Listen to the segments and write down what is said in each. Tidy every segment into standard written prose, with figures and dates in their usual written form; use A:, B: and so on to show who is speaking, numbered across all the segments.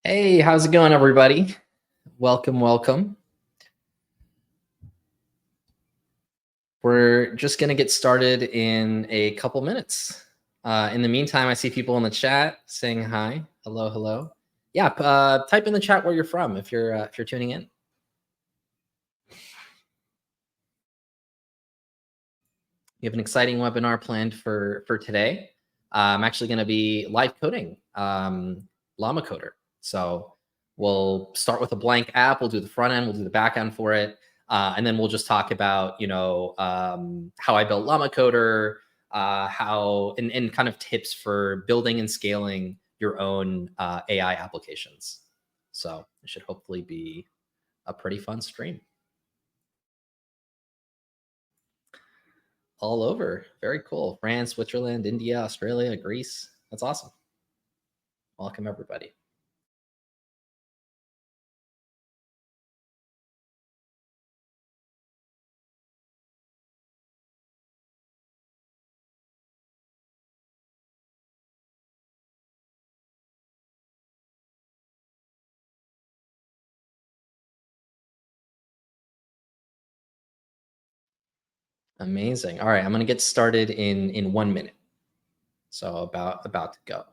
A: Hey, how's it going, everybody? Welcome, welcome. We're just going to get started in a couple minutes. In the meantime, I see people in the chat saying hi. Hello, hello. Yeah, type in the chat where you're from if you're tuning in. We have an exciting webinar planned for today. I'm actually going to be live coding LlamaCoder. So we'll start with a blank app. We'll do the front end. We'll do the back end for it. And then we'll just talk about, how I built LlamaCoder, and kind of tips for building and scaling your own AI applications. So it should hopefully be a pretty fun stream. All over. Very cool. France, Switzerland, India, Australia, Greece. That's awesome. Welcome, everybody. Amazing. All right, I'm going to get started in 1 minute. So about to go.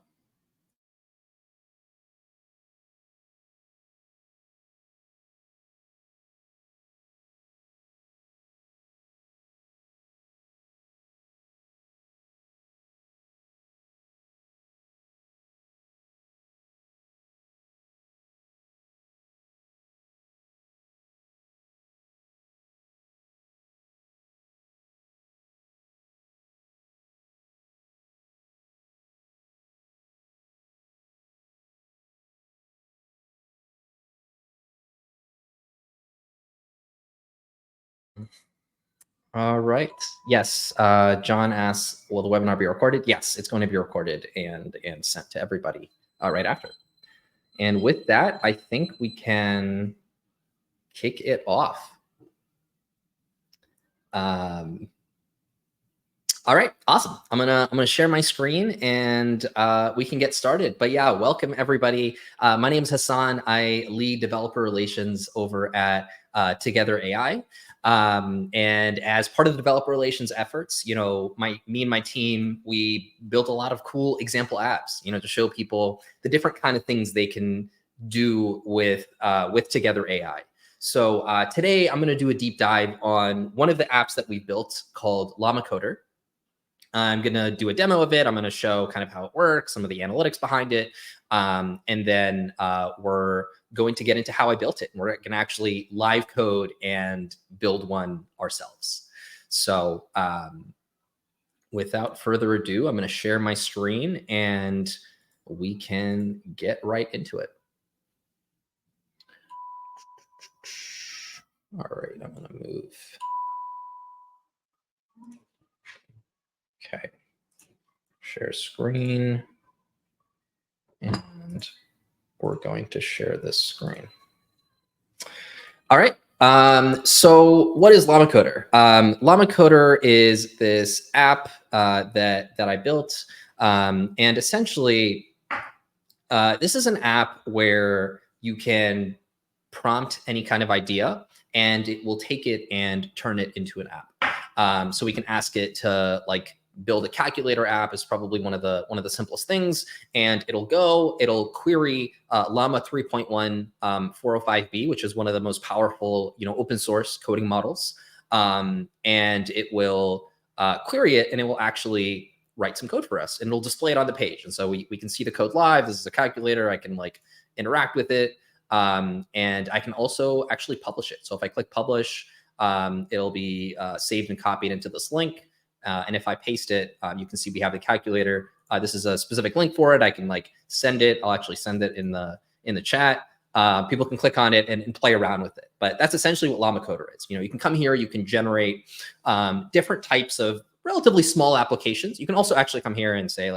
A: All right. Yes. John asks, will the webinar be recorded? Yes, it's going to be recorded and sent to everybody right after. And with that, I think we can kick it off. All right, awesome. I'm gonna share my screen and we can get started. But yeah, welcome everybody. My name is Hassan. I lead developer relations over at Together AI. And as part of the developer relations efforts, me and my team, we built a lot of cool example apps, to show people the different kind of things they can do with Together AI. So today I'm going to do a deep dive on one of the apps that we built called LlamaCoder. I'm going to do a demo of it. I'm going to show kind of how it works, some of the analytics behind it. And then we're going to get into how I built it. And we're going to actually live code and build one ourselves. So without further ado, I'm going to share my screen and we can get right into it. All right, I'm going to move. Okay. Share screen. And we're going to share this screen. All right. So what is LlamaCoder? LlamaCoder is this app that I built. And essentially, this is an app where you can prompt any kind of idea and it will take it and turn it into an app. So we can ask it to build a calculator app is probably one of the simplest things, and it'll query Llama 3.1 405B, which is one of the most powerful open source coding models, and it will query it, and it will actually write some code for us, and it'll display it on the page, and so we can see the code live. This is a calculator. I can interact with it, and I can also actually publish it. So if I click publish, it'll be saved and copied into this link. And if I paste it, you can see we have the calculator. This is a specific link for it. I can send it. I'll actually send it in the chat. People can click on it and play around with it. But that's essentially what LlamaCoder is. You can come here. You can generate different types of relatively small applications. You can also actually come here and say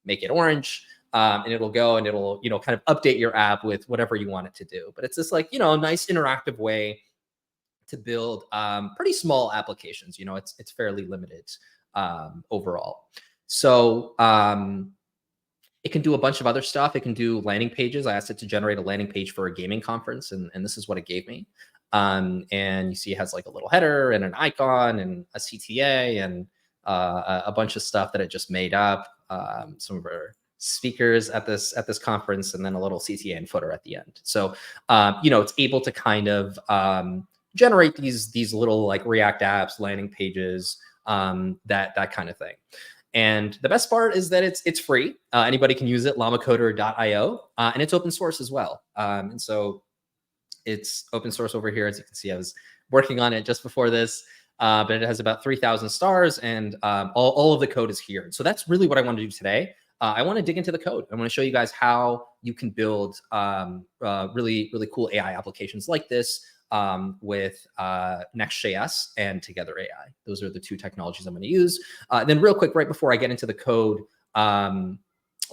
A: make it orange. And it'll go and it'll kind of update your app with whatever you want it to do. But it's this nice interactive way to build pretty small applications. It's fairly limited overall. So It can do a bunch of other stuff. It can do landing pages. I asked it to generate a landing page for a gaming conference, and this is what it gave me. And you see it has like a little header and an icon and a CTA and a bunch of stuff that it just made up. Some of our speakers at this conference, and then a little CTA and footer at the end. So it's able to kind of generate these little like React apps, landing pages, that kind of thing. And the best part is that it's free. Anybody can use it, LlamaCoder.io, and it's open source as well. And so it's open source over here. As you can see, I was working on it just before this, but it has about 3,000 stars, and all of the code is here. So that's really what I want to do today. I want to dig into the code. I want to show you guys how you can build really, really cool AI applications like this with Next.js and Together AI. Those are the two technologies I'm going to use. Then real quick, right before I get into the code, I'll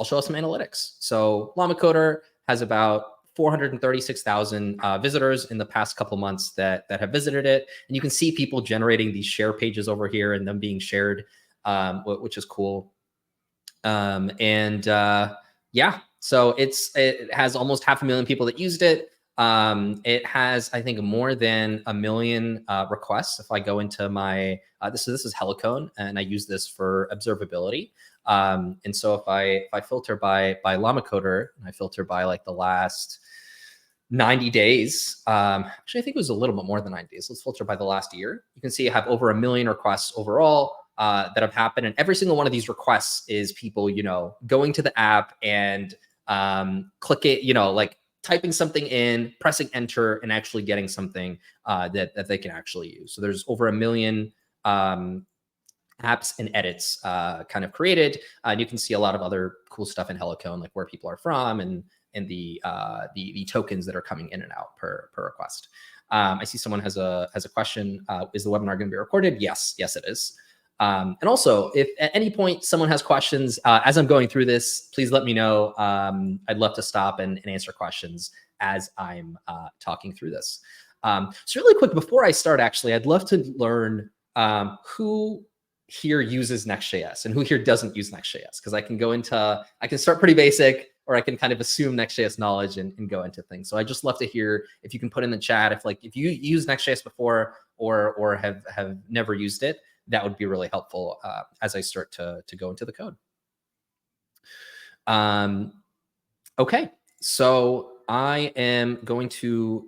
A: show us some analytics. So LlamaCoder has about 436,000 visitors in the past couple months that have visited it. And you can see people generating these share pages over here and them being shared, which is cool. Yeah, so it has almost 500,000 people that used it. It has, I think, more than 1 million requests. If I go into my, this is Helicone, and I use this for observability. And so if I filter by LlamaCoder, and I filter by like the last 90 days, actually, I think it was a little bit more than 90 days. Let's filter by the last year. You can see I have over 1 million requests overall that have happened. And every single one of these requests is people, going to the app and clicking, like typing something in, pressing enter, and actually getting something that they can actually use. So there's over 1 million apps and edits kind of created. And you can see a lot of other cool stuff in Helicone, like where people are from and the tokens that are coming in and out per request. I see someone has a question. Is the webinar going to be recorded? Yes, it is. And also, if at any point someone has questions as I'm going through this, please let me know. I'd love to stop and answer questions as I'm talking through this. So really quick, before I start, actually, I'd love to learn who here uses Next.js and who here doesn't use Next.js, because I can start pretty basic, or I can kind of assume Next.js knowledge and go into things. So I just love to hear if you can put in the chat if you use Next.js before or have never used it. That would be really helpful as I start to go into the code. Okay, so I am going to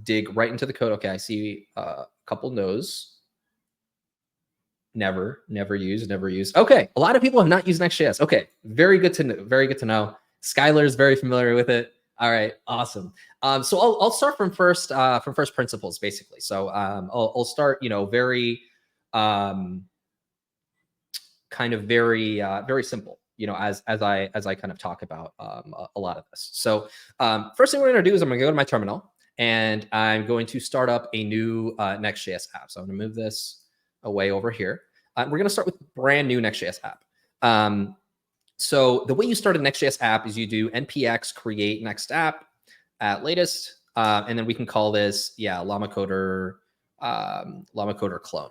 A: dig right into the code. Okay, I see a couple no's. Never use. Okay, a lot of people have not used Next.js. Okay, very good to know. Very good to know. Skylar is very familiar with it. All right, awesome. So I'll start from first principles, basically. So I'll start, very kind of very simple, as I kind of talk about a lot of this. So first thing we're going to do is I'm going to go to my terminal, and I'm going to start up a new Next.js app. So I'm going to move this away over here. We're going to start with a brand new Next.js app. So the way you start a Next.js app is you do npx create next app at latest, and then we can call this LlamaCoder clone.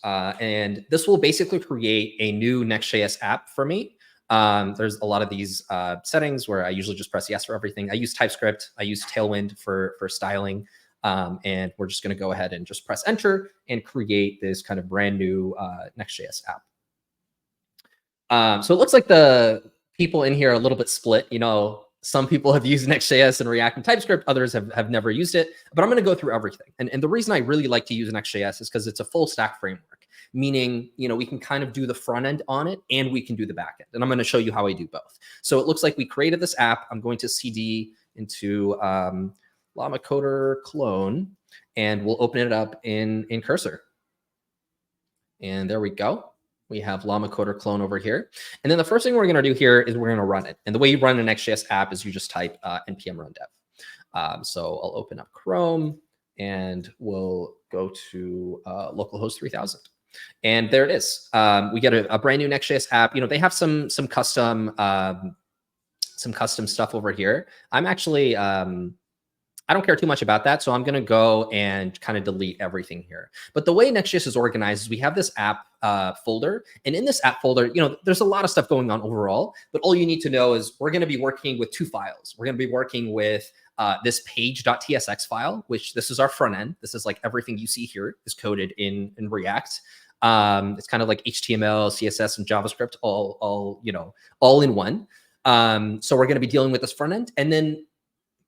A: And this will basically create a new Next.js app for me. There's a lot of these settings where I usually just press yes for everything. I use TypeScript. I use Tailwind for styling. And we're just going to go ahead and just press enter and create this kind of brand new Next.js app. So it looks like the people in here are a little bit split. Some people have used Next.js and React and TypeScript. Others have never used it. But I'm going to go through everything. And the reason I really like to use Next.js is because it's a full stack framework, meaning, we can kind of do the front end on it and we can do the back end. And I'm going to show you how I do both. So it looks like we created this app. I'm going to cd into LlamaCoder clone, and we'll open it up in Cursor. And there we go. We have LlamaCoder clone over here. And then the first thing we're going to do here is we're going to run it. And the way you run an Next.js app is you just type npm run dev. So I'll open up Chrome, and we'll go to localhost 3000. And there it is. We get a brand new Next.js app. They have some custom stuff over here. I'm actually I I don't care too much about that. So I'm going to go and kind of delete everything here. But the way Next.js is organized is we have this app folder. And in this app folder, there's a lot of stuff going on overall. But all you need to know is we're going to be working with 2 files. We're going to be working with this page.tsx file, which this is our front end. This is like everything you see here is coded in React. It's kind of like HTML, CSS, and JavaScript all in one. So we're going to be dealing with this front end. And then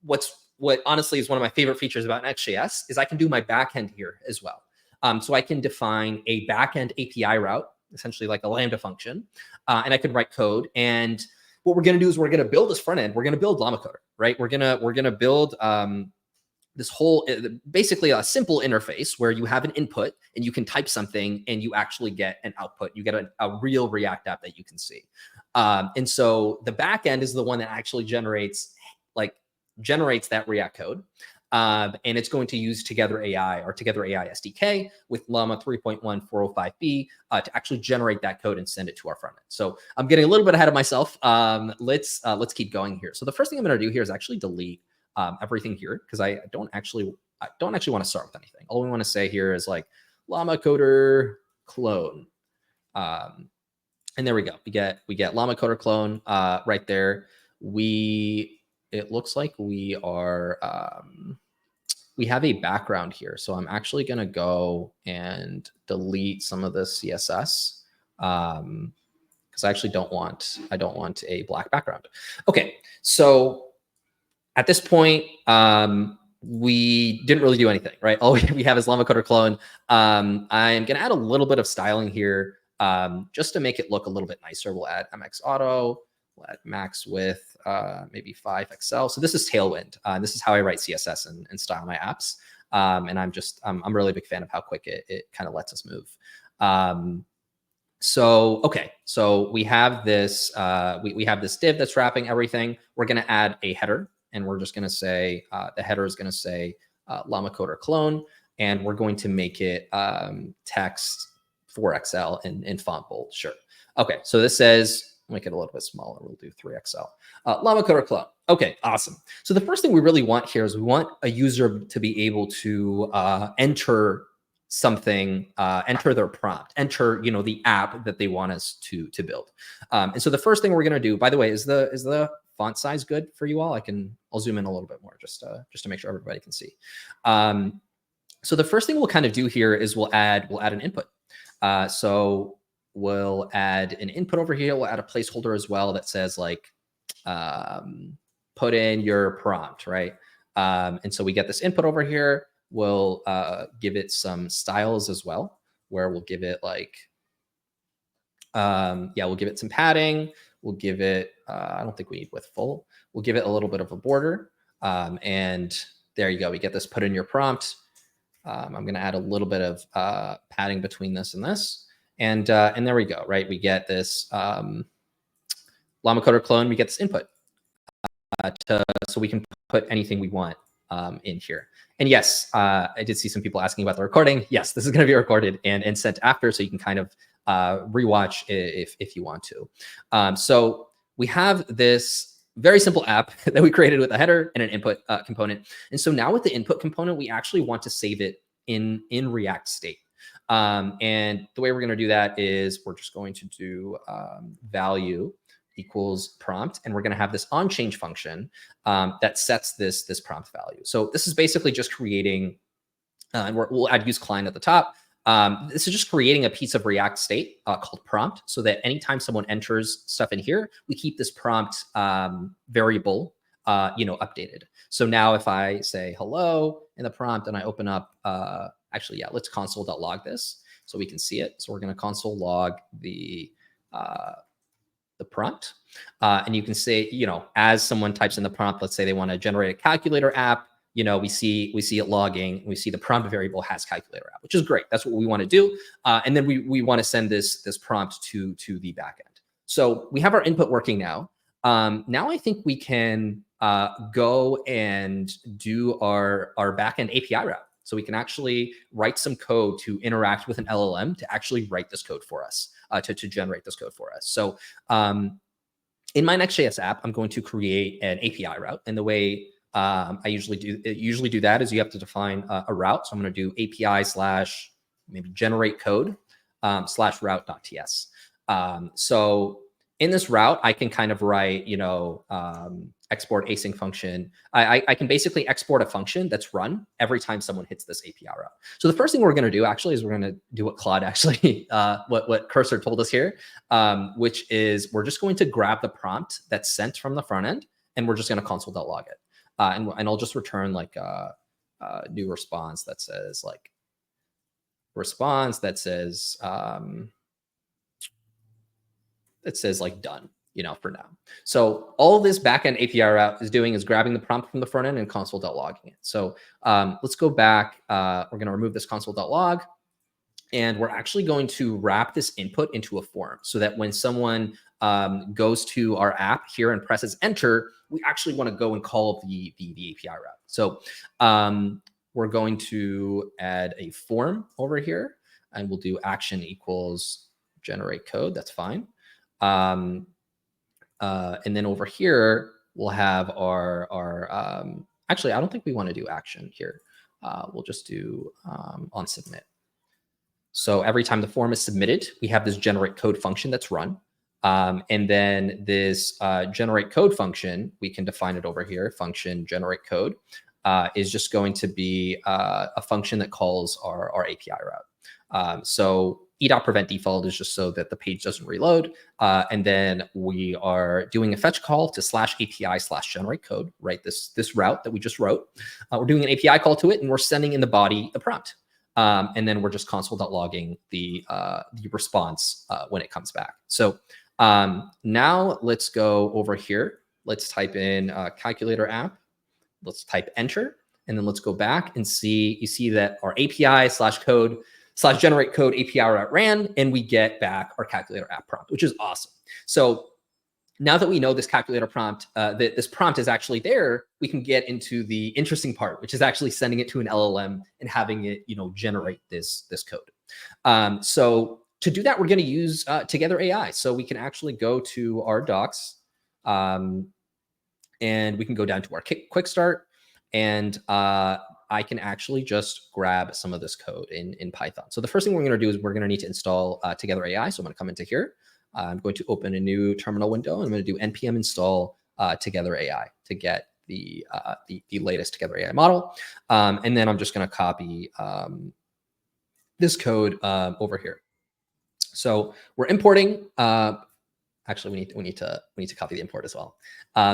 A: what honestly is one of my favorite features about Next.js is I can do my backend here as well. So I can define a backend API route, essentially like a Lambda function, and I can write code. And what we're going to do is we're going to build this front end. We're going to build LlamaCoder, right? We're going to build this whole, basically a simple interface where you have an input and you can type something and you actually get an output. You get a real React app that you can see. And so the backend is the one that actually generates that React code. And it's going to use Together AI or Together AI SDK with Llama 3.1405b to actually generate that code and send it to our front end. So I'm getting a little bit ahead of myself. Let's keep going here. So the first thing I'm going to do here is actually delete everything here because I don't actually want to start with anything. All we want to say here is like LlamaCoder clone. And there we go. We get LlamaCoder clone right there. It looks like we are, we have a background here. So I'm actually going to go and delete some of this CSS because I actually don't want a black background. Okay. So at this point, we didn't really do anything, right? All we have is LlamaCoder clone. I'm going to add a little bit of styling here just to make it look a little bit nicer. We'll add MX Auto. We'll add max width, maybe 5XL. So this is Tailwind. This is how I write CSS and style my apps. And I'm really a big fan of how quick it kind of lets us move. Okay, so we have this we have this div that's wrapping everything. We're going to add a header, and we're just going to say the header is going to say LlamaCoder clone, and we're going to make it text 4XL in font bold. Sure. Okay, so this says. Make it a little bit smaller. We'll do 3XL. LlamaCoder clone. Okay, awesome. So the first thing we really want here is we want a user to be able to enter something, enter their prompt, enter the app that they want us to build. And so the first thing we're going to do, by the way, is the font size good for you all? I'll zoom in a little bit more just to make sure everybody can see. So the first thing we'll kind of do here is we'll add an input. So we'll add an input over here. We'll add a placeholder as well that says like, put in your prompt, right? And so we get this input over here. We'll give it some styles as well, where we'll give it like, we'll give it some padding. We'll give it, I don't think we need width full. We'll give it a little bit of a border. And there you go. We get this put in your prompt. I'm going to add a little bit of padding between this and this. And there we go, right? We get this LlamaCoder clone. We get this input so we can put anything we want in here. And yes, I did see some people asking about the recording. Yes, this is going to be recorded and sent after, so you can kind of rewatch if you want to. So we have this very simple app that we created with a header and an input component. And so now with the input component, we actually want to save it in React state. And the way we're going to do that is we're just going to do value equals prompt, and we're going to have this onChange function that sets this prompt value. So this is basically just creating, and we'll add use client at the top. This is just creating a piece of React state called prompt, so that anytime someone enters stuff in here, we keep this prompt variable updated. So now if I say hello in the prompt and I open up actually, yeah, let's console.log this so we can see it. So we're going to console log the prompt. And you can say, as someone types in the prompt, let's say they want to generate a calculator app, we see it logging. We see the prompt variable has calculator app, which is great. That's what we want to do. And then we want to send this prompt to the backend. So we have our input working now. Now I think we can go and do our backend API route. So we can actually write some code to interact with an LLM to actually write this code for us, to generate this code for us. So in my Next.js app, I'm going to create an API route. And the way I usually do that is you have to define a route. So I'm going to do API / maybe generate code / route.ts. So in this route, I can kind of write, export async function. I can basically export a function that's run every time someone hits this API route. So the first thing we're going to do actually is we're going to do what Claude actually, what Cursor told us here, which is we're just going to grab the prompt that's sent from the front end, and we're just going to console.log it. And I'll just return like a new response that says like done, for now. So all this backend API route is doing is grabbing the prompt from the front end and console.logging it. So let's go back. We're going to remove this console.log, and we're actually going to wrap this input into a form so that when someone goes to our app here and presses enter, we actually want to go and call the API route. So we're going to add a form over here, and we'll do action equals generate code. That's fine. And then over here, we'll have our actually, I don't think we want to do action here. We'll just do on submit. So every time the form is submitted, we have this generate code function that's run. And then this generate code function, we can define it over here. Function generate code is just going to be a function that calls our API route. So e.prevent default is just so that the page doesn't reload. And then we are doing a fetch call to /API/generate code, right? This route that we just wrote. We're doing an API call to it, and we're sending in the body the prompt. And then we're just console.logging the response when it comes back. So now let's go over here. Let's type in calculator app. Let's type enter, and then let's go back and see. You see that our API/code/generate code API route ran, and we get back our calculator app prompt, which is awesome. So now that we know this calculator prompt, that this prompt is actually there, we can get into the interesting part, which is actually sending it to an LLM and having it, generate this code. So to do that, we're going to use Together AI. So we can actually go to our docs, and we can go down to our quick start, and I can actually just grab some of this code in Python. So the first thing we're going to do is we're going to need to install Together AI. So I'm going to come into here. I'm going to open a new terminal window, and I'm going to do npm install Together AI to get the latest Together AI model. And then I'm just going to copy this code over here. So we're importing. Actually, we need to copy the import as well.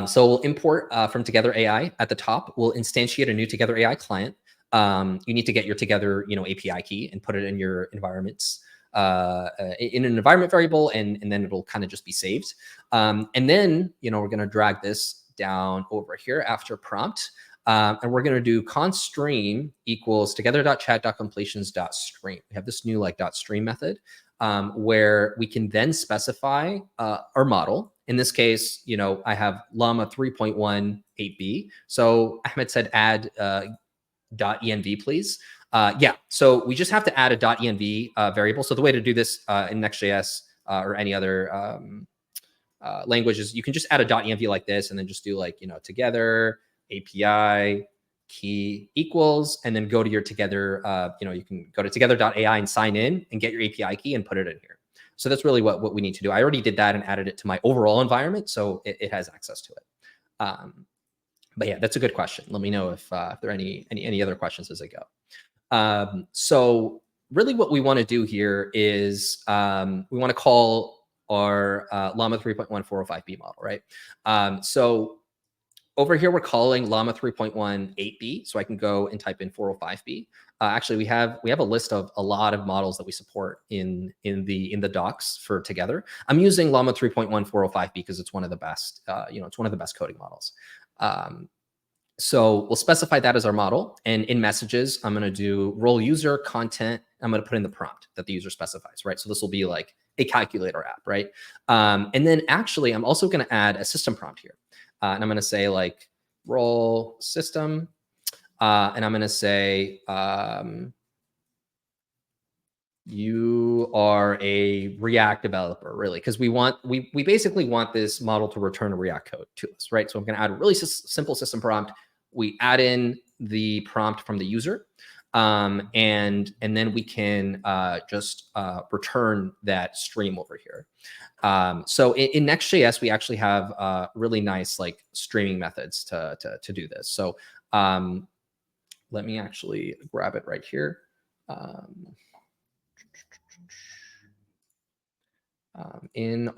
A: So we'll import from Together AI at the top. We'll instantiate a new Together AI client. You need to get your Together API key and put it in your environments. In an environment variable, and then it'll kind of just be saved. And then, we're going to drag this down over here after prompt. And we're going to do const stream equals together.chat.completions.stream. We have this new .stream method where we can then specify our model. In this case, I have Llama 3.1 8B. So Ahmed said add .env, please. Yeah, so we just have to add a .env variable. So the way to do this in Next.js or any other language is you can just add a .env like this, and then just do together API key equals, and then go to your Together. You can go to together.ai and sign in and get your API key and put it in here. So that's really what we need to do. I already did that and added it to my overall environment, so it has access to it. But yeah, that's a good question. Let me know if there are any other questions as I go. So really what we want to do here is we want to call our Llama 3.1 405B model, right? So over here, we're calling Llama 3.1 8B. So I can go and type in 405B. Actually, we have a list of a lot of models that we support in the docs for Together. I'm using Llama 3.1 405B because it's one of the best, it's one of the best coding models. So we'll specify that as our model. And in messages, I'm going to do role user content. I'm going to put in the prompt that the user specifies, right? So this will be like a calculator app, right? And then actually, I'm also going to add a system prompt here. And I'm going to say role system. And I'm going to say, you are a React developer, really, because we basically want this model to return a React code to us, right? So I'm going to add a really simple system prompt. we add in the prompt from the user, and then we can just return that stream over here. So in Next.js, we actually have really nice like streaming methods to do this. So let me actually grab it right here. In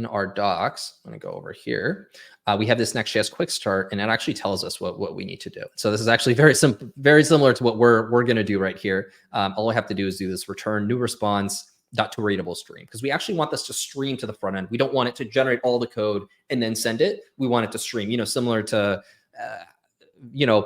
A: our docs, I'm going to go over here. We have this Next.js quick start, and it actually tells us what we need to do. So this is actually very similar to what we're going to do right here. All I have to do is do this return new response dot to readable stream, because we actually want this to stream to the front end. We don't want it to generate all the code and then send it. We want it to stream, similar to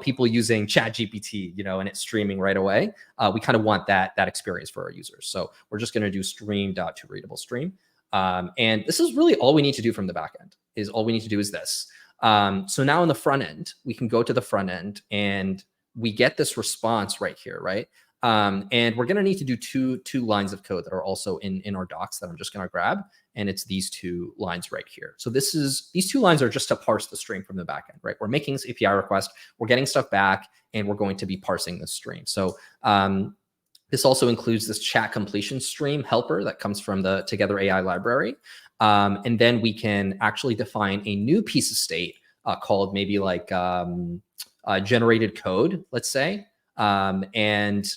A: people using ChatGPT, and it's streaming right away. We kind of want that experience for our users. So we're just going to do stream dot to readable stream. And this is really all we need to do from the backend. All we need to do is this. So now in the front end, we can go to the front end and we get this response right here, right? And we're going to need to do two lines of code that are also in our docs that I'm just going to grab. And it's these 2 lines right here. So these 2 lines are just to parse the stream from the backend, right? We're making this API request, we're getting stuff back, and we're going to be parsing this stream. So this also includes this chat completion stream helper that comes from the Together AI library. And then we can actually define a new piece of state called maybe like generated code, let's say. And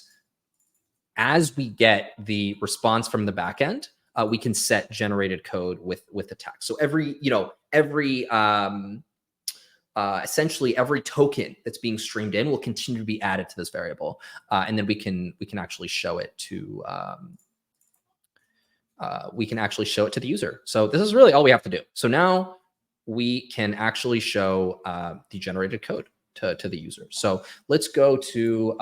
A: as we get the response from the backend, we can set generated code with the text. So essentially every token that's being streamed in will continue to be added to this variable, and then we can actually show it to the user. So this is really all we have to do. So now we can actually show the generated code to the user. So let's go to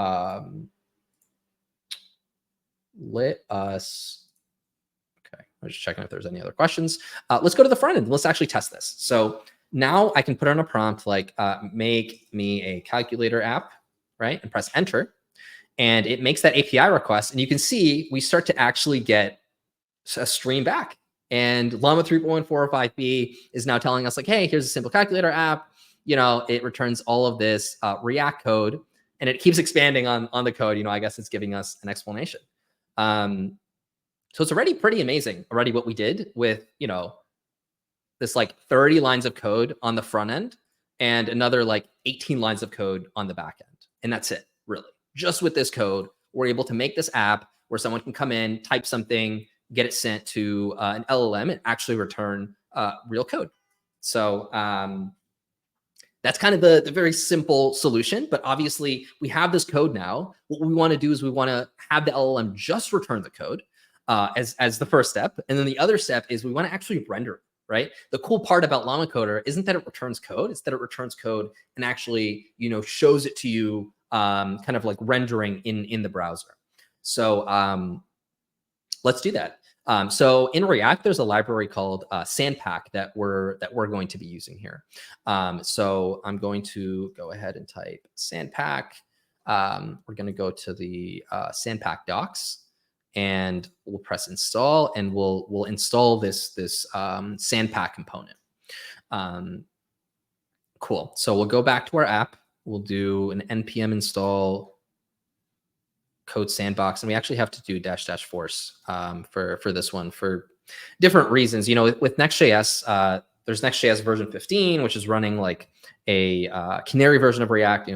A: I'm just checking if there's any other questions. Let's go to the front end. Let's actually test this. So now I can put on a prompt like make me a calculator app, right? And press enter. And it makes that API request. And you can see we start to actually get a stream back. And Llama 3.145b is now telling us like, hey, here's a simple calculator app. It returns all of this React code, and it keeps expanding on the code. I guess it's giving us an explanation. So it's already pretty amazing already what we did with, this like 30 lines of code on the front end and another like 18 lines of code on the back end. And that's it, really. Just with this code, we're able to make this app where someone can come in, type something, get it sent to an LLM, and actually return real code. So that's kind of the very simple solution. But obviously, we have this code now. What we want to do is we want to have the LLM just return the code as the first step. And then the other step is we want to actually render it. Right? The cool part about LlamaCoder isn't that it returns code, it's that it returns code and actually, shows it to you kind of like rendering in the browser. So let's do that. So in React, there's a library called Sandpack that we're going to be using here. So I'm going to go ahead and type Sandpack. We're going to go to the Sandpack docs. And we'll press install, and we'll install this Sandpack component. Cool. So we'll go back to our app. We'll do an npm install code sandbox, and we actually have to do -- force for this one for different reasons. With Next.js, there's Next.js version 15, which is running like a canary version of React.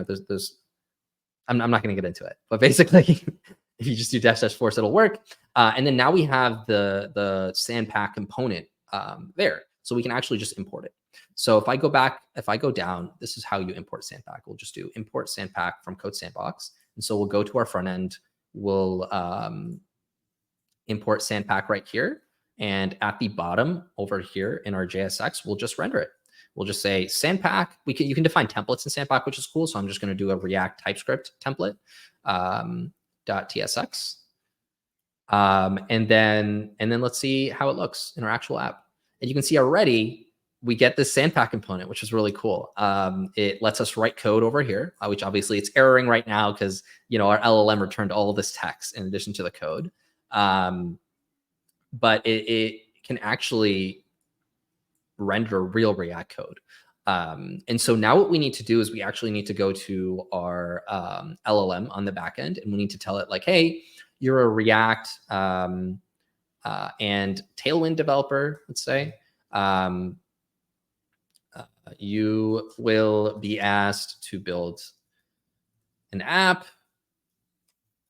A: I'm not going to get into it, but basically. If you just do -- force, it'll work. And then now we have the Sandpack component there. So we can actually just import it. So if I go down, this is how you import Sandpack. We'll just do import Sandpack from code sandbox. And so we'll go to our front end. We'll import Sandpack right here. And at the bottom over here in our JSX, we'll just render it. We'll just say Sandpack. You can define templates in Sandpack, which is cool. So I'm just going to do a React TypeScript template. .tsx, and then let's see how it looks in our actual app. And you can see already we get this Sandpack component, which is really cool. It lets us write code over here, which obviously it's erroring right now because our LLM returned all of this text in addition to the code. But it can actually render real React code. And so now what we need to do is we actually need to go to our LLM on the back end, and we need to tell it like, hey, you're a React and Tailwind developer, let's say. You will be asked to build an app,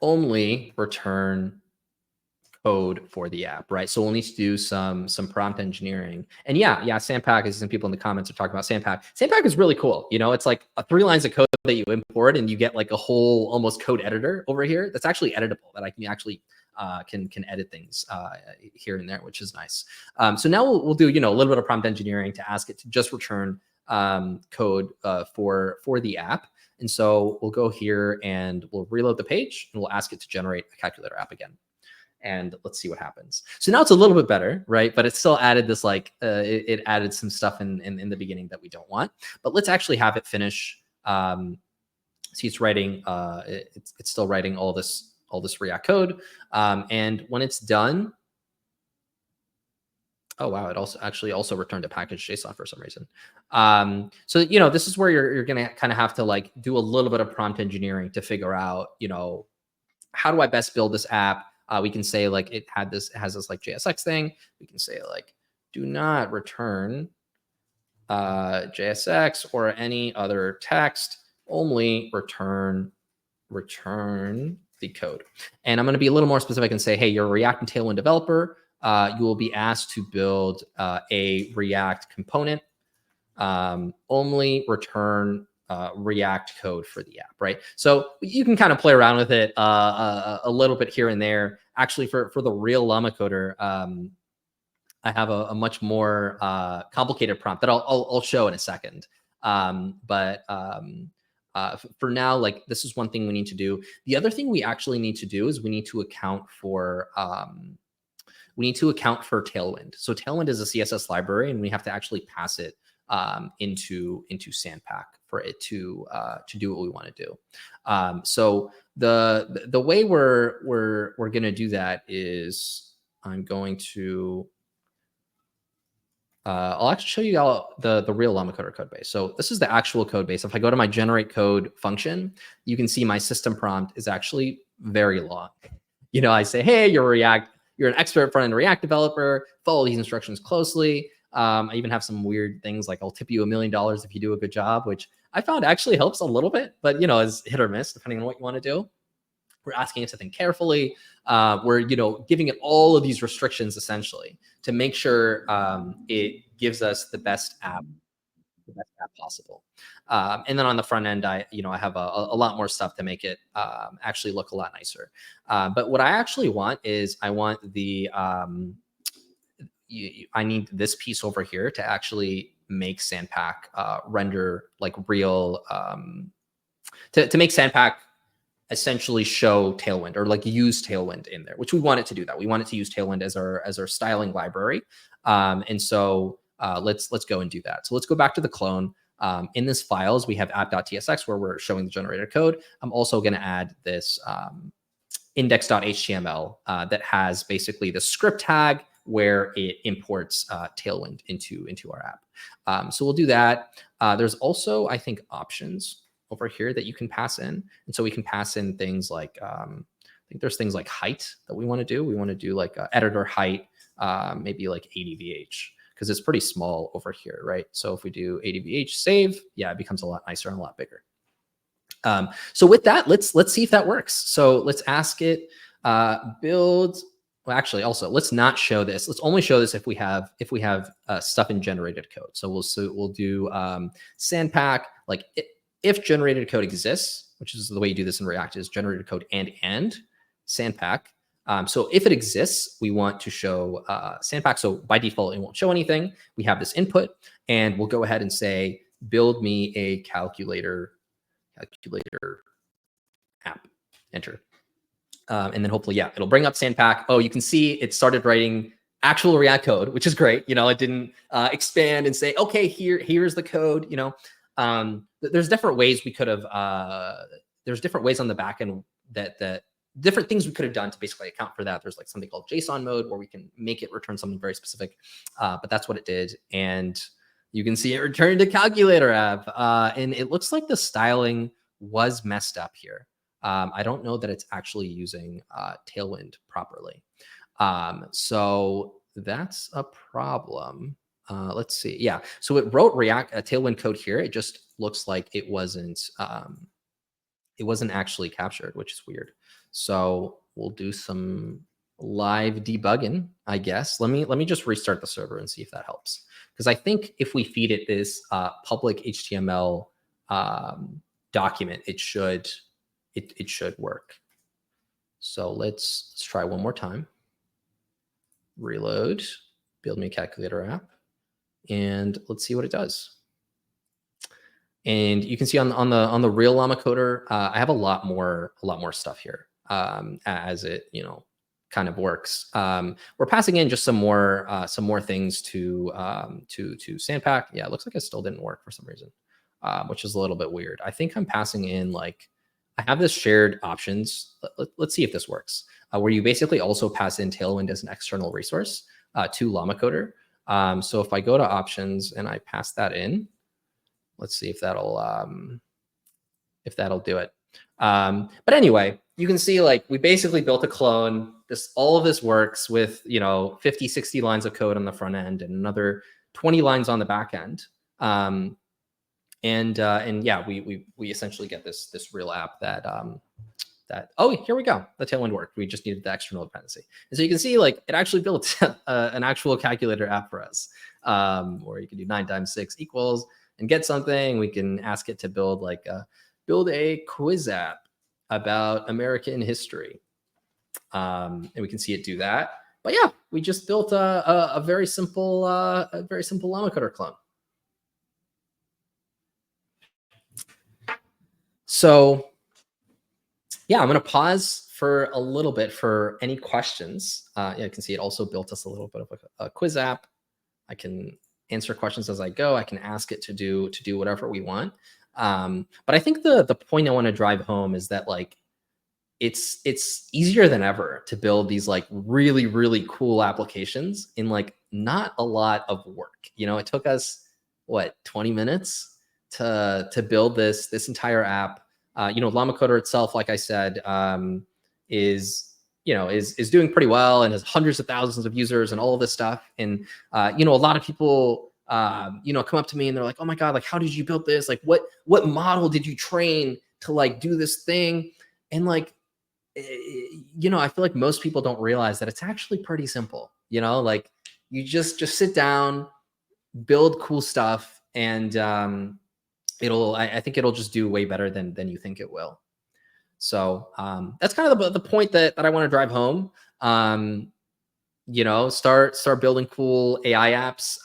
A: only return code for the app, right? So we'll need to do some prompt engineering. And yeah, Sandpack, as some people in the comments are talking about Sandpack. Sandpack is really cool. You know, it's like 3 lines of code that you import, and you get like a whole almost code editor over here that's actually editable, that I can actually can edit things here and there, which is nice. So now we'll do, you know, a little bit of prompt engineering to ask it to just return code for the app. And so we'll go here and we'll reload the page, and we'll ask it to generate a calculator app again. And let's see what happens. So now it's a little bit better, right? But it still added this like, it added some stuff in the beginning that we don't want. But let's actually have it finish. See, it's writing, it's still writing all this React code. And when it's done, oh wow, it also returned a package JSON for some reason. So, you know, this is where you're gonna kind of have to like do a little bit of prompt engineering to figure out, you know, how do I best build this app? We can say like it has this like JSX thing. We can say like, do not return JSX or any other text, only return the code. And I'm going to be a little more specific and say, hey, you're a React and Tailwind developer. You will be asked to build a React component, only return React code for the app, right? So you can kind of play around with it a little bit here and there. Actually, for the real LlamaCoder, I have a much more complicated prompt that I'll show in a second. For now, like this is one thing we need to do. The other thing we actually need to do is we need to account for Tailwind. So Tailwind is a CSS library, and we have to actually pass it into Sandpack for it to do what we want to do. So the way we're going to do that is I'm going to I'll actually show you all the real LlamaCoder code base. So this is the actual code base. If I go to my generate code function, you can see my system prompt is actually very long. You know, I say, hey, you're an expert front-end React developer. Follow these instructions closely. I even have some weird things like I'll tip you $1 million if you do a good job, which I found actually helps a little bit, but you know, is hit or miss depending on what you want to do. We're asking it to think carefully. We're, you know, giving it all of these restrictions essentially to make sure it gives us the best app possible. And then on the front end, I have a lot more stuff to make it actually look a lot nicer. But what I actually want is I want I need this piece over here to actually make Sandpack render like real, to make Sandpack essentially show Tailwind or like use Tailwind in there, which we want it to do that. We want it to use Tailwind as our styling library. And so let's go and do that. So let's go back to the clone. In this files, we have app.tsx where we're showing the generated code. I'm also going to add this index.html that has basically the script tag where it imports Tailwind into our app. So we'll do that. There's also, I think, options over here that you can pass in. And so we can pass in things like, I think there's things like height that we want to do. We want to do like editor height, maybe like 80VH, because it's pretty small over here, right? So if we do 80VH save, yeah, it becomes a lot nicer and a lot bigger. So with that, let's see if that works. So let's ask it build. Well, actually, also let's not show this. Let's only show this if we have stuff in generated code. So we'll do Sandpack like if generated code exists, which is the way you do this in React, is generated code and Sandpack. So if it exists, we want to show Sandpack. So by default, it won't show anything. We have this input, and we'll go ahead and say, build me a calculator app. Enter. And then hopefully, yeah, it'll bring up Sandpack. Oh, you can see it started writing actual React code, which is great. You know, it didn't expand and say, okay, here's the code. You know, there's different ways we could have. There's different ways on the back end that different things we could have done to basically account for that. There's like something called JSON mode where we can make it return something very specific, but that's what it did. And You can see it returned to calculator app. And it looks like the styling was messed up here. I don't know that it's actually using Tailwind properly. So that's a problem. Let's see. Yeah. So it wrote Tailwind code here. It just looks like it wasn't actually captured, which is weird. So we'll do some live debugging, I guess. Let me just restart the server and see if that helps. Because I think if we feed it this public HTML document, it should work. So let's try one more time. Reload, build me a calculator app, and let's see what it does. And you can see on the real LlamaCoder, I have a lot more stuff here as it kind of works. We're passing in just some more things to Sandpack. Yeah, it looks like it still didn't work for some reason, which is a little bit weird. I think I'm passing in I have this shared options. Let's see if this works, where you basically also pass in Tailwind as an external resource to LlamaCoder. So if I go to options and I pass that in, let's see if that'll do it. But anyway, you can see we basically built a clone. All of this works with 50, 60 lines of code on the front end and another 20 lines on the back end. And yeah, we essentially get this real app that oh, here we go. The Tailwind worked. We just needed the external dependency. And so you can see it actually built an actual calculator app for us, where you can do 9 times 6 equals and get something. We can ask it to build build a quiz app about American history. And we can see it do that. But yeah, we just built a very simple LlamaCoder clone. So yeah, I'm going to pause for a little bit for any questions. Yeah, you can see it also built us a little bit of a quiz app. I can answer questions as I go. I can ask it to do whatever we want. But I think the point I want to drive home is that it's easier than ever to build these really, really cool applications in not a lot of work. It took us 20 minutes to build this entire app. LlamaCoder itself, like I said, is doing pretty well and has hundreds of thousands of users and all of this stuff. And a lot of people come up to me and they're like, "Oh my God, how did you build this? What model did you train to do this thing?" And I feel like most people don't realize that it's actually pretty simple. You just sit down, build cool stuff, and I think it'll just do way better than you think it will. So that's kind of the point that I want to drive home. Start building cool AI apps.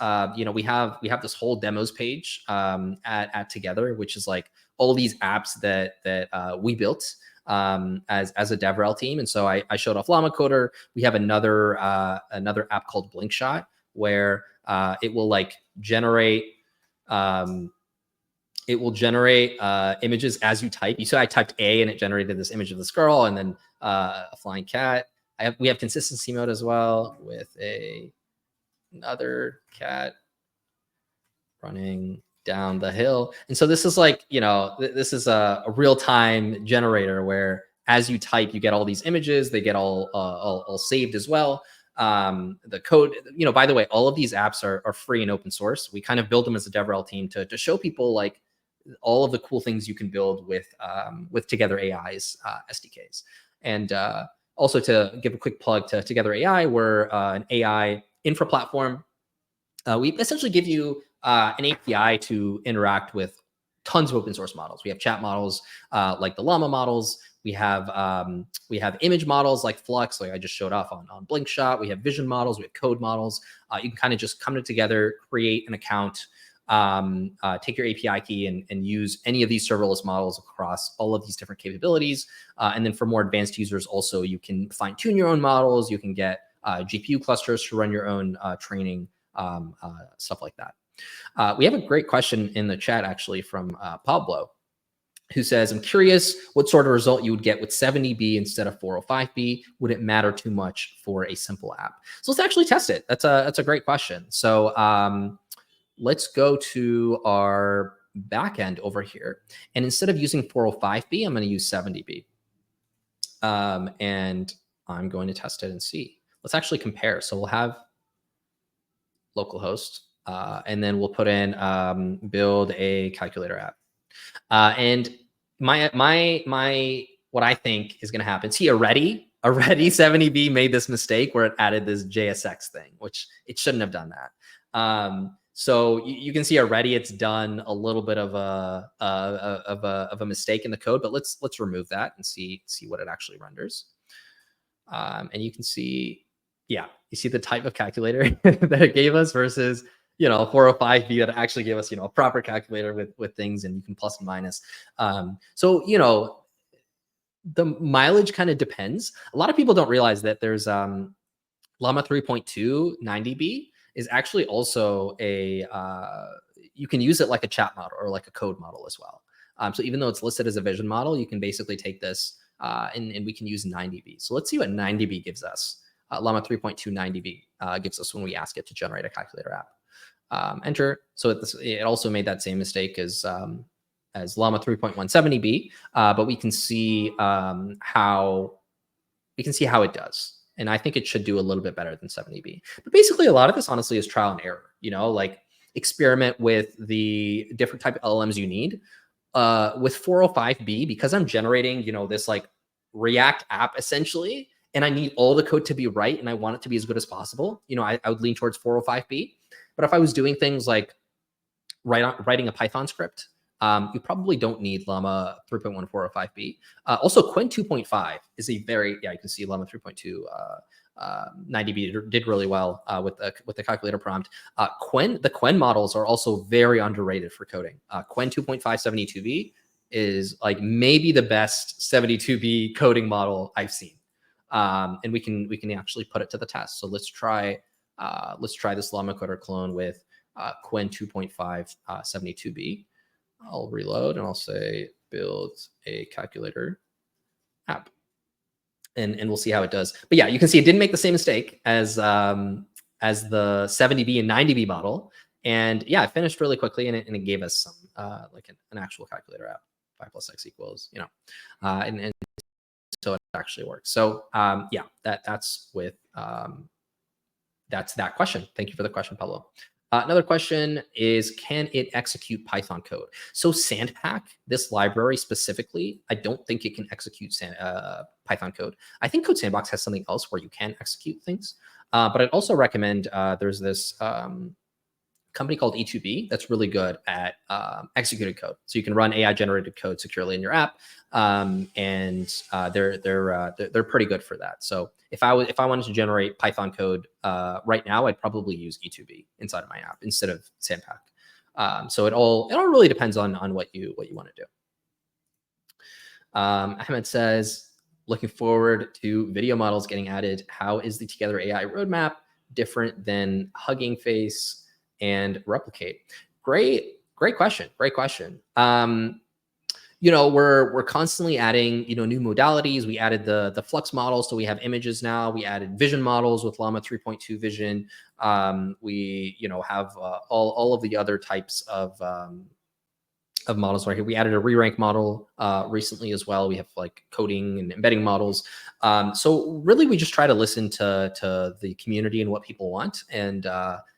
A: We have this whole demos page at Together, which is all these apps that we built as a DevRel team. And so I showed off LlamaCoder. We have another app called Blinkshot, where it will generate images as you type. You saw I typed A and it generated this image of this girl and then a flying cat. We have consistency mode as well with another cat running down the hill. And so this is this is a real-time generator where as you type, you get all these images. They get all saved as well. The code, by the way, all of these apps are free and open source. We kind of build them as a DevRel team to show people all of the cool things you can build with Together AI's SDKs. And also to give a quick plug to Together AI, we're an AI infra platform. We essentially give you an API to interact with tons of open source models. We have chat models like the Llama models. We have image models like Flux, like I just showed off on Blinkshot. We have vision models. We have code models. You can kind of just come together, create an account, take your API key and use any of these serverless models across all of these different capabilities. And then for more advanced users, also, you can fine tune your own models. You can get GPU clusters to run your own training, stuff like that. We have a great question in the chat, actually, from Pablo, who says, "I'm curious what sort of result you would get with 70B instead of 405B. Would it matter too much for a simple app?" So let's actually test it. That's a great question. So let's go to our backend over here. And instead of using 405B, I'm going to use 70B. And I'm going to test it and see. Let's actually compare. So we'll have localhost, and then we'll put in build a calculator app. And what I think is going to happen. See, already 70B made this mistake where it added this JSX thing, which it shouldn't have done that. So you can see already it's done a little bit of a mistake in the code, but let's remove that and see what it actually renders. And you can see, yeah, you see the type of calculator that it gave us versus 405B that actually gave us a proper calculator with things, and you can plus and minus. So the mileage kind of depends. A lot of people don't realize that there's Llama 3.2 90B is actually also a you can use it like a chat model or like a code model as well. So even though it's listed as a vision model, you can basically take this and we can use 90B. So let's see what 90B gives us. Llama 3.2 90B gives us when we ask it to generate a calculator app. Enter. So it also made that same mistake as Llama 3.170B, but we can see how it does. And I think it should do a little bit better than 70B. But basically, a lot of this, honestly, is trial and error. Like experiment with the different type of LLMs you need. With 405B, because I'm generating, this like React app essentially, and I need all the code to be right, and I want it to be as good as possible, I would lean towards 405B. But if I was doing things like writing a Python script, you probably don't need Llama 3.1 405B. Also, Qwen 2.5 is a very, you can see Llama 3.2 90B did really well with the calculator prompt. The Qwen models are also very underrated for coding. Qwen 2.5 72B is like maybe the best 72B coding model I've seen. And we can actually put it to the test. So let's try this LlamaCoder clone with Qwen 2.5 72B. I'll reload and I'll say build a calculator app, and we'll see how it does. But yeah, you can see it didn't make the same mistake as the 70B and 90B model. And yeah, it finished really quickly, and it gave us some like an actual calculator app. 5 + X equals, and so it actually works. So yeah, that's with that's that question. Thank you for the question, Pablo. Another question is, can it execute Python code? So Sandpack, this library specifically, I don't think it can execute Python code. I think Code Sandbox has something else where you can execute things. But I'd also recommend there's this company called E2B that's really good at executing code. So you can run AI generated code securely in your app, and they're pretty good for that. So if I wanted to generate Python code right now, I'd probably use E2B inside of my app instead of Sandpack. So it all really depends on what you want to do. Ahmed says, looking forward to video models getting added. How is the Together AI roadmap different than Hugging Face and Replicate? Great question. We're constantly adding, new modalities. We added the Flux model, so we have images now. We added vision models with Llama 3.2 vision. We, have all of the other types of models right here. We added a re-rank model recently as well. We have like coding and embedding models. So really, we just try to listen to the community and what people want, and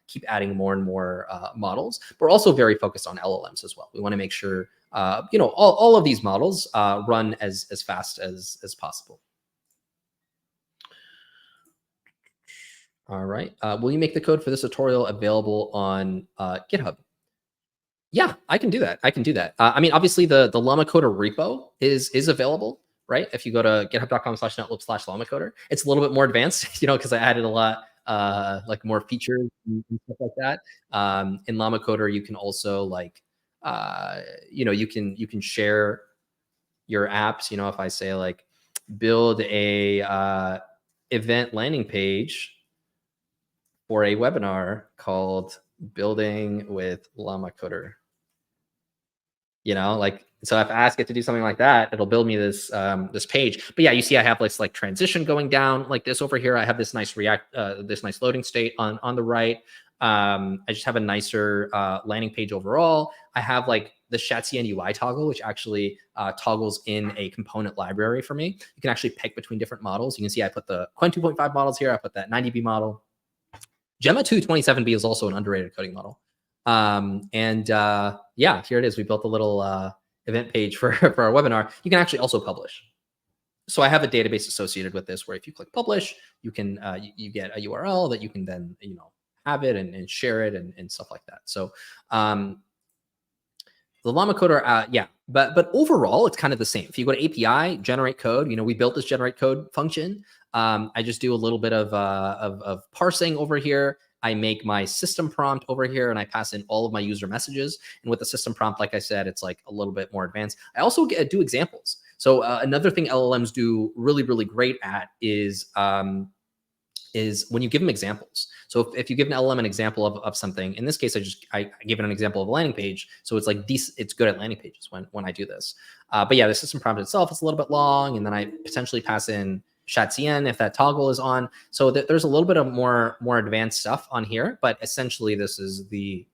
A: keep adding more and more models. But we're also very focused on LLMs as well. We want to make sure all of these models run as fast as possible. All right. Will you make the code for this tutorial available on GitHub? Yeah, I can do that. I mean, obviously the LlamaCoder repo is available, right? If you go to github.com/netloop/LlamaCoder, it's a little bit more advanced, because I added a lot like more features and stuff like that. In LlamaCoder, you can also like, you can share your apps. If I say like build a event landing page for a webinar called Building with LlamaCoder, so if I ask it to do something like that, it'll build me this this page. But yeah, you see I have this like transition going down like this over here. I have this nice this nice loading state on the right. I just have a nicer landing page overall. I have like the Shadcn UI toggle, which actually toggles in a component library for me. You can actually pick between different models. You can see I put the Qwen 2.5 models here. I put that 90B model. Gemma 2 27B is also an underrated coding model. Yeah, here it is. We built a little event page for our webinar. You can actually also publish. So I have a database associated with this where if you click publish, you can you get a URL that you can then have it and share it and stuff like that. So the LlamaCoder, yeah, but overall it's kind of the same. If you go to API, generate code, we built this generate code function. I just do a little bit of parsing over here. I make my system prompt over here and I pass in all of my user messages. And with the system prompt, like I said, it's like a little bit more advanced. I also do examples. So another thing LLMs do really, really great at is when you give them examples. So if you give an LLM an example of something, in this case, I give it an example of a landing page. So it's like it's good at landing pages when I do this. But yeah, the system prompt itself is a little bit long, and then I potentially pass in Shadcn if that toggle is on. So there's a little bit of more advanced stuff on here, but essentially this is the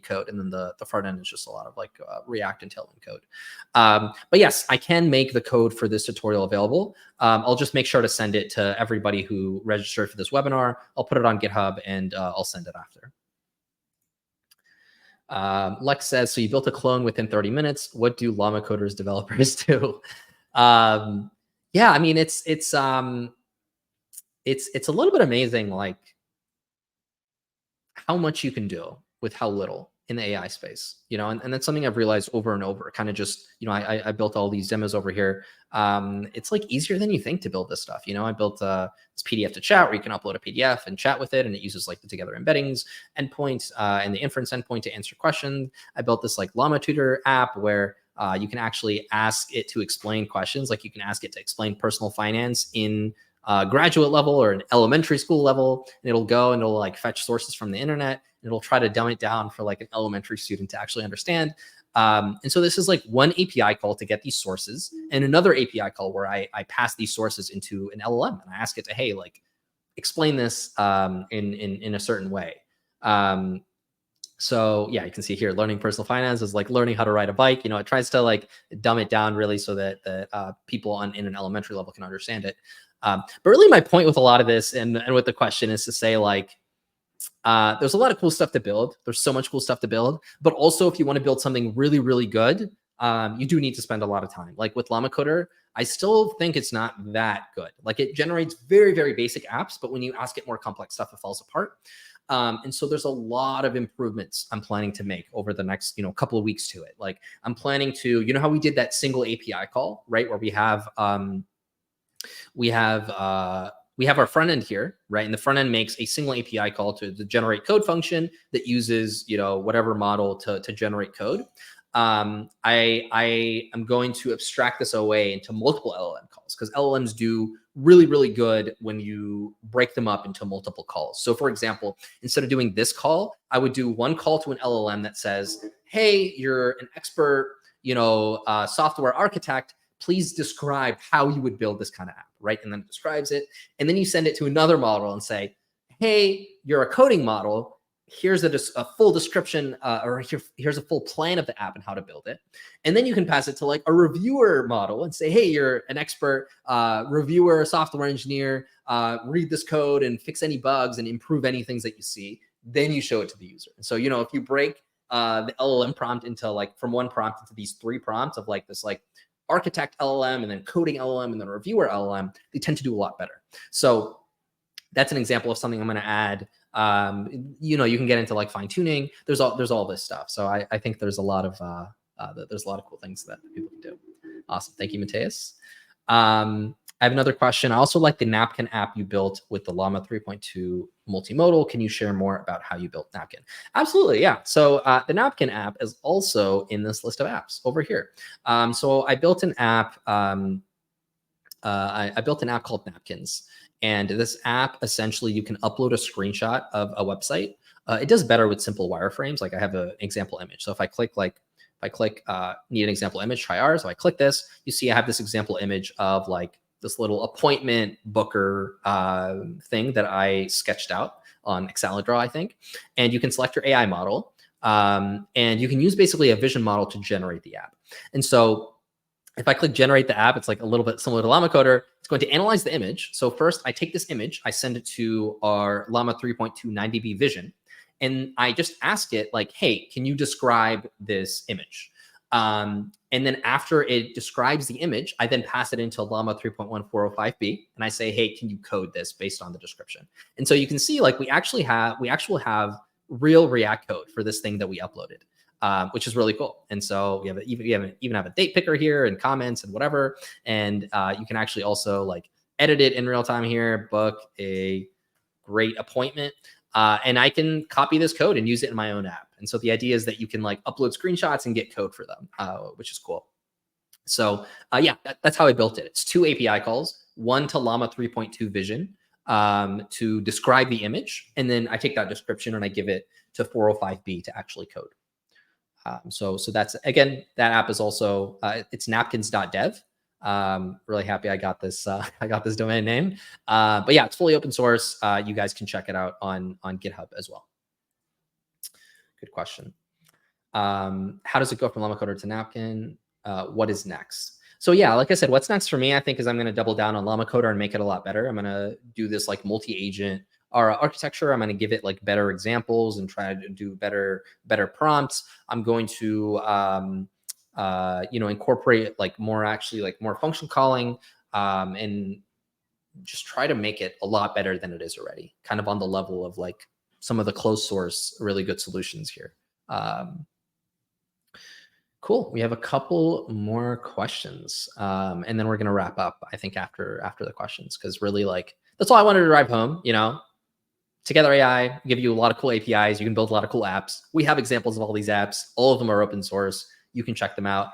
A: code, and then the front end is just a lot of like React and Tailwind code. But yes, I can make the code for this tutorial available. I'll just make sure to send it to everybody who registered for this webinar. I'll put it on GitHub and I'll send it after. Lex says, so you built a clone within 30 minutes. What do LlamaCoder's developers do? Yeah, I mean, it's a little bit amazing, like how much you can do with how little in the AI space, and that's something I've realized over and over. Kind of just, I built all these demos over here. It's like easier than you think to build this stuff. I built this PDF to chat where you can upload a PDF and chat with it, and it uses like the Together embeddings endpoint and the inference endpoint to answer questions. I built this like LlamaTutor app where you can actually ask it to explain questions. Like you can ask it to explain personal finance in graduate level or an elementary school level, and it'll go and it'll like fetch sources from the internet, and it'll try to dumb it down for like an elementary student to actually understand. And so this is like one API call to get these sources, and another API call where I pass these sources into an LLM and I ask it to, hey, like explain this in a certain way. So yeah, you can see here, learning personal finance is like learning how to ride a bike. It tries to like dumb it down really so that people in an elementary level can understand it. But really my point with a lot of this and with the question is to say like, there's a lot of cool stuff to build. There's so much cool stuff to build, but also if you want to build something really, really good, you do need to spend a lot of time. Like with LlamaCoder, I still think it's not that good. Like it generates very, very basic apps, but when you ask it more complex stuff, it falls apart. And so there's a lot of improvements I'm planning to make over the next, couple of weeks to it. Like I'm planning to, how we did that single API call, right? Where we have our front end here, right? And the front end makes a single API call to the generate code function that uses, whatever model to generate code. I am going to abstract this away into multiple LLM calls because LLMs do really, really good when you break them up into multiple calls. So for example, instead of doing this call, I would do one call to an LLM that says, hey, you're an expert, software architect. Please describe how you would build this kind of app, right? And then it describes it. And then you send it to another model and say, hey, you're a coding model. Here's a full description or here's a full plan of the app and how to build it. And then you can pass it to like a reviewer model and say, hey, you're an expert reviewer, software engineer, read this code and fix any bugs and improve any things that you see. Then you show it to the user. And so, if you break the LLM prompt into like from one prompt into these three prompts of like this like architect LLM and then coding LLM and then reviewer LLM, they tend to do a lot better. So that's an example of something I'm going to add. You can get into like fine tuning. There's all this stuff. So I think there's a lot of cool things that people can do. Awesome. Thank you, Mateus. I have another question. I also like the Napkin app you built with the Llama 3.2 multimodal. Can you share more about how you built Napkin? Absolutely, yeah. So the Napkin app is also in this list of apps over here. So I built an app. I built an app called Napkins, and this app essentially you can upload a screenshot of a website. It does better with simple wireframes. Like I have an example image. So if I click need an example image, try ours. So I click this, you see I have this example image of like this little appointment booker thing that I sketched out on Excel I think. And you can select your AI model, and you can use basically a vision model to generate the app. And so if I click generate the app, it's like a little bit similar to LlamaCoder. It's going to analyze the image. So first I take this image, I send it to our Llama 3.2 9dB vision, and I just ask it like, hey, can you describe this image? And then after it describes the image, I then pass it into Llama 3.1405b, and I say, hey, can you code this based on the description? And so you can see like we actually have real React code for this thing that we uploaded. Which is really cool. And so we even have a date picker here and comments and whatever. And you can actually also like edit it in real time here, book a great appointment. And I can copy this code and use it in my own app. And so the idea is that you can like upload screenshots and get code for them, which is cool. So yeah, that's how I built it. It's 2 API calls, one to Llama 3.2 Vision to describe the image. And then I take that description and I give it to 405b to actually code. So that's, again, that app is also, it's napkins.dev. Really happy I got this domain name. But yeah, it's fully open source. You guys can check it out on GitHub as well. Good question. How does it go from LlamaCoder to Napkin? What is next? So yeah, like I said, what's next for me, I think, is I'm going to double down on LlamaCoder and make it a lot better. I'm going to do this like multi-agent architecture. I'm going to give it like better examples and try to do better prompts. I'm going to incorporate like more function calling, and just try to make it a lot better than it is already, kind of on the level of like some of the closed source really good solutions here. Cool. We have a couple more questions, and then we're going to wrap up, I think, after the questions, because really like that's all I wanted to drive home. Together AI give you a lot of cool APIs. You can build a lot of cool apps. We have examples of all these apps. All of them are open source. You can check them out.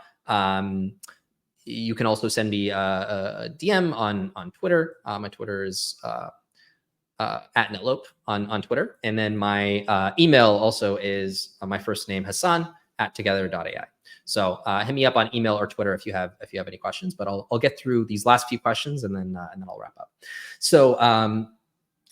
A: You can also send me a DM on Twitter. My Twitter is at Netlope on Twitter. And then my email also is my first name, Hassan, at together.ai. So hit me up on email or Twitter if you have any questions. But I'll get through these last few questions and then I'll wrap up. So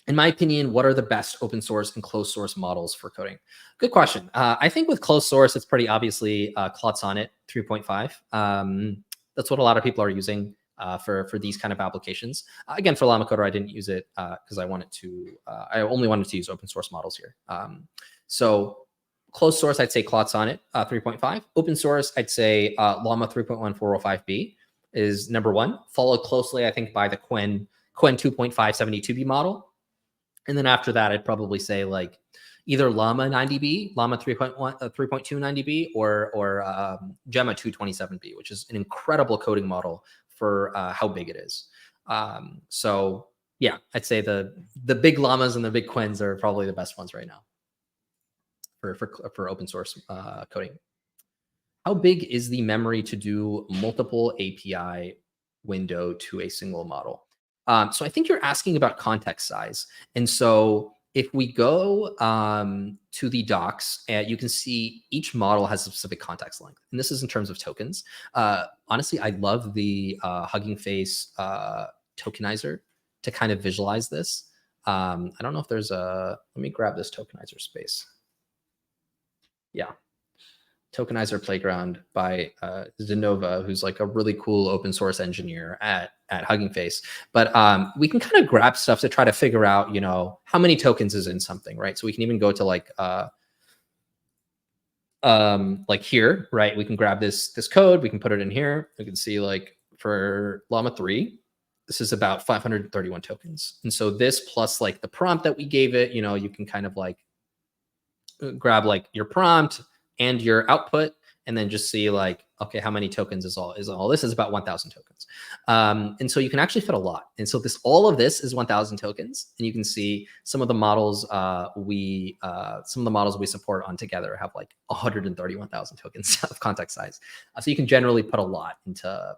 A: in my opinion, what are the best open source and closed source models for coding? Good question. I think with closed source, it's pretty obviously Claude Sonnet 3.5. That's what a lot of people are using for these kind of applications. Again, for LlamaCoder, I didn't use it because I only wanted to use open source models here. So closed source, I'd say Claude Sonnet 3.5. Open source, I'd say Llama 3.1405b is number one, followed closely, I think, by the Qwen 2.572b model. And then after that, I'd probably say like either Llama 9dB, Llama 3.2 9dB, or Gemma 227b, which is an incredible coding model for how big it is. So yeah, I'd say the big Llamas and the big Qwens are probably the best ones right now for open source coding. How big is the memory to do multiple API window to a single model? So I think you're asking about context size. And so if we go to the docs, you can see each model has a specific context length. And this is in terms of tokens. Honestly, I love the Hugging Face tokenizer to kind of visualize this. I don't know if there's let me grab this tokenizer space. Yeah. Tokenizer Playground by Zenova, who's like a really cool open source engineer at Hugging Face. But we can kind of grab stuff to try to figure out, how many tokens is in something, right? So we can even go to like here, right? We can grab this code, we can put it in here. We can see like for Llama 3, this is about 531 tokens. And so this plus like the prompt that we gave it, you can kind of like grab like your prompt and your output, and then just see like, okay, how many tokens is all this is about 1,000 tokens. And so you can actually fit a lot. And so all of this is 1,000 tokens. And you can see some of the models we support on Together have like 131,000 tokens of context size. So you can generally put a lot into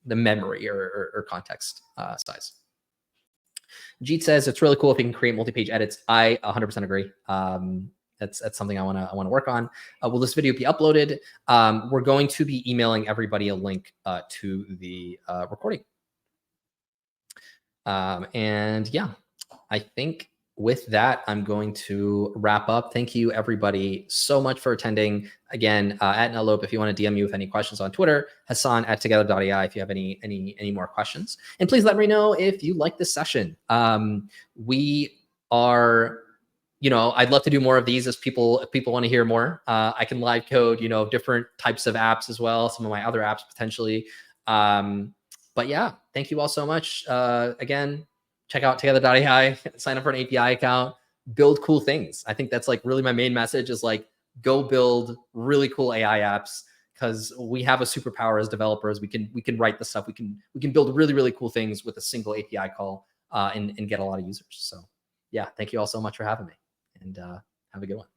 A: the memory or context size. Jeet says it's really cool if you can create multi-page edits. I 100% agree. That's something I want to work on. Will this video be uploaded? We're going to be emailing everybody a link to the recording. And yeah, I think with that, I'm going to wrap up. Thank you, everybody, so much for attending. Again, at Nelope, if you want to DM me with any questions on Twitter, Hassan at Together.ai if you have any more questions. And please let me know if you like this session. We are, I'd love to do more of these if people want to hear more. I can live code, different types of apps as well, some of my other apps potentially. But yeah, thank you all so much. Again, check out Together.ai, sign up for an API account, build cool things. I think that's like really my main message is like, go build really cool AI apps, because we have a superpower as developers. We can write the stuff. We can build really, really cool things with a single API call and get a lot of users. So yeah, thank you all so much for having me, and have a good one.